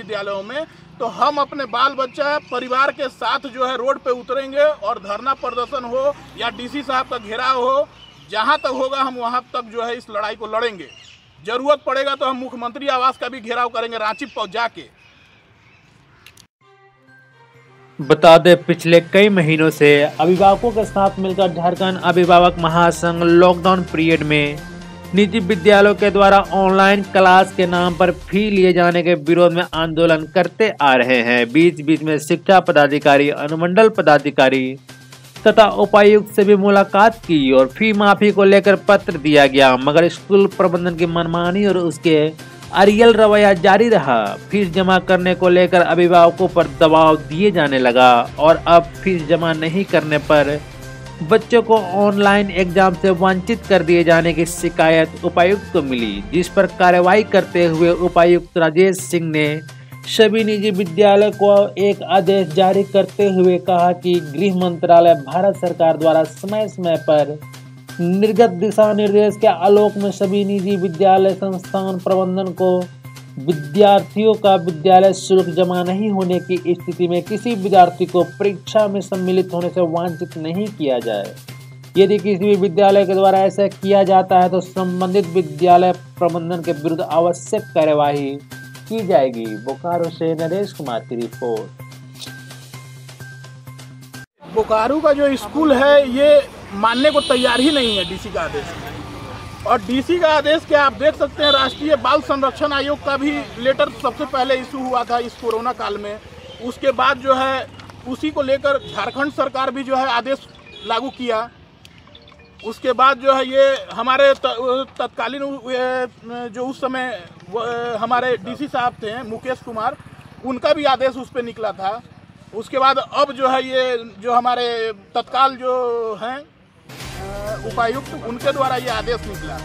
विद्यालयों में, तो हम अपने बाल बच्चा परिवार के साथ जो है रोड पे उतरेंगे और धरना प्रदर्शन हो या डीसी साहब का घेराव हो, जहां तक होगा हम वहां तक जो है इस लड़ाई को लड़ेंगे। जरूरत पड़ेगा तो हम मुख्यमंत्री आवास का भी घेराव करेंगे रांची पहुंच जाके। बता दें, पिछले कई महीनों से अभिभावकों के साथ मिलकर झारखंड अभिभावक महासंघ लॉकडाउन पीरियड में निजी विद्यालयों के द्वारा ऑनलाइन क्लास के नाम पर फी लिए जाने के विरोध में आंदोलन करते आ रहे हैं। बीच बीच में शिक्षा पदाधिकारी, अनुमंडल पदाधिकारी तथा उपायुक्त से भी मुलाकात की और फी माफी को लेकर पत्र दिया गया, मगर स्कूल प्रबंधन की मनमानी और उसके अड़ियल रवैया जारी रहा। फीस जमा करने को लेकर अभिभावकों पर दबाव दिए जाने लगा और अब फीस जमा नहीं करने पर बच्चों को ऑनलाइन एग्जाम से वंचित कर दिए जाने की शिकायत उपायुक्त को मिली, जिस पर कार्रवाई करते हुए उपायुक्त राजेश सिंह ने सभी निजी विद्यालय को एक आदेश जारी करते हुए कहा कि गृह मंत्रालय भारत सरकार द्वारा समय समय पर निर्गत दिशा निर्देश के आलोक में सभी निजी विद्यालय संस्थान प्रबंधन को विद्यार्थियों का विद्यालय शुल्क जमा नहीं होने की स्थिति में किसी विद्यार्थी को परीक्षा में सम्मिलित होने से वंचित नहीं किया जाए। यदि किसी भी विद्यालय के द्वारा ऐसा किया जाता है तो संबंधित विद्यालय प्रबंधन के विरुद्ध आवश्यक कार्यवाही की जाएगी। बोकारो से नरेश कुमार की रिपोर्ट। बोकारो का जो स्कूल है ये मानने को तैयार ही नहीं है डीसी का आदेश, और डीसी का आदेश क्या आप देख सकते हैं, राष्ट्रीय बाल संरक्षण आयोग का भी लेटर सबसे पहले इशू हुआ था इस कोरोना काल में। उसके बाद जो है उसी को लेकर झारखंड सरकार भी जो है आदेश लागू किया। उसके बाद जो है ये हमारे तत्कालीन जो उस समय हमारे डीसी साहब थे मुकेश कुमार, उनका भी आदेश उस पर निकला था। उसके बाद अब जो है ये जो हमारे तत्काल जो हैं उपायुक्त, उनके द्वारा ये आदेश निकला,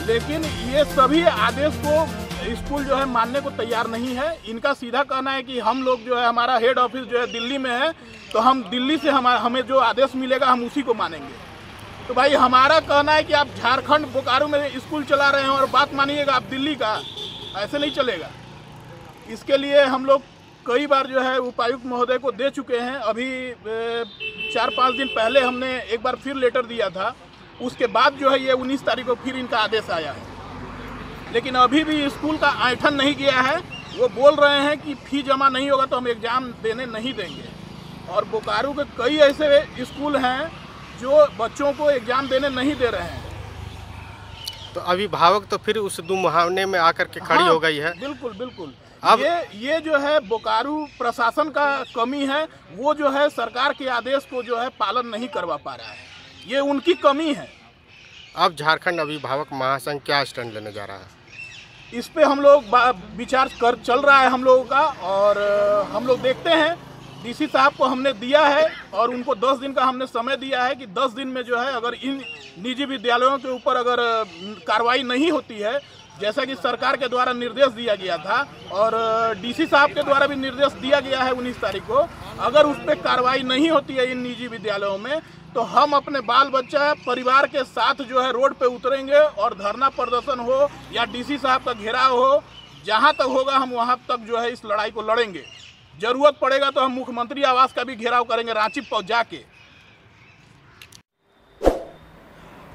लेकिन ये सभी आदेश को स्कूल जो है मानने को तैयार नहीं है। इनका सीधा कहना है कि हम लोग जो है, हमारा हेड ऑफिस जो है दिल्ली में है, तो हम दिल्ली से हमें जो आदेश मिलेगा हम उसी को मानेंगे। तो भाई हमारा कहना है कि आप झारखंड बोकारो में स्कूल चला रहे हैं और बात मानिएगा आप दिल्ली का, ऐसे नहीं चलेगा। इसके लिए हम लोग कई बार जो है उपायुक्त महोदय को दे चुके हैं। अभी 4-5 दिन पहले हमने एक बार फिर लेटर दिया था। उसके बाद जो है ये 19 तारीख को फिर इनका आदेश आया है, लेकिन अभी भी स्कूल का ऐंठन नहीं गया है। वो बोल रहे हैं कि फी जमा नहीं होगा तो हम एग्ज़ाम देने नहीं देंगे। और बोकारो के कई ऐसे स्कूल हैं जो बच्चों को एग्ज़ाम देने नहीं दे रहे हैं। तो अभिभावक तो फिर उस दो मुहावने में आकर के खड़ी हो गई है। बिल्कुल बिल्कुल। अब ये जो है बोकारो प्रशासन का कमी है, वो जो है सरकार के आदेश को जो है पालन नहीं करवा पा रहा है, ये उनकी कमी है। अब झारखंड अभिभावक महासंघ क्या स्टैंड लेने जा रहा है? इस पे हम लोग विचार कर चल रहा है हम लोगों का, और हम लोग देखते हैं। डीसी साहब को हमने दिया है और उनको 10 दिन का हमने समय दिया है कि 10 दिन में जो है अगर इन निजी विद्यालयों के ऊपर अगर कार्रवाई नहीं होती है, जैसा कि सरकार के द्वारा निर्देश दिया गया था और डीसी साहब के द्वारा भी निर्देश दिया गया है 19 तारीख को, अगर उस पर कार्रवाई नहीं होती है इन निजी विद्यालयों में, तो हम अपने बाल बच्चा परिवार के साथ जो है रोड पे उतरेंगे और धरना प्रदर्शन हो या डीसी साहब का घेराव हो, जहां तक होगा हम वहां तक जो है इस लड़ाई को लड़ेंगे। जरूरत पड़ेगा तो हम मुख्यमंत्री आवास का भी घेराव करेंगे रांची पहुंच जाके।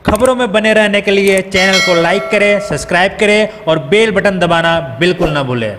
खबरों में बने रहने के लिए चैनल को लाइक करें, सब्सक्राइब करें और बेल बटन दबाना बिल्कुल न भूलें।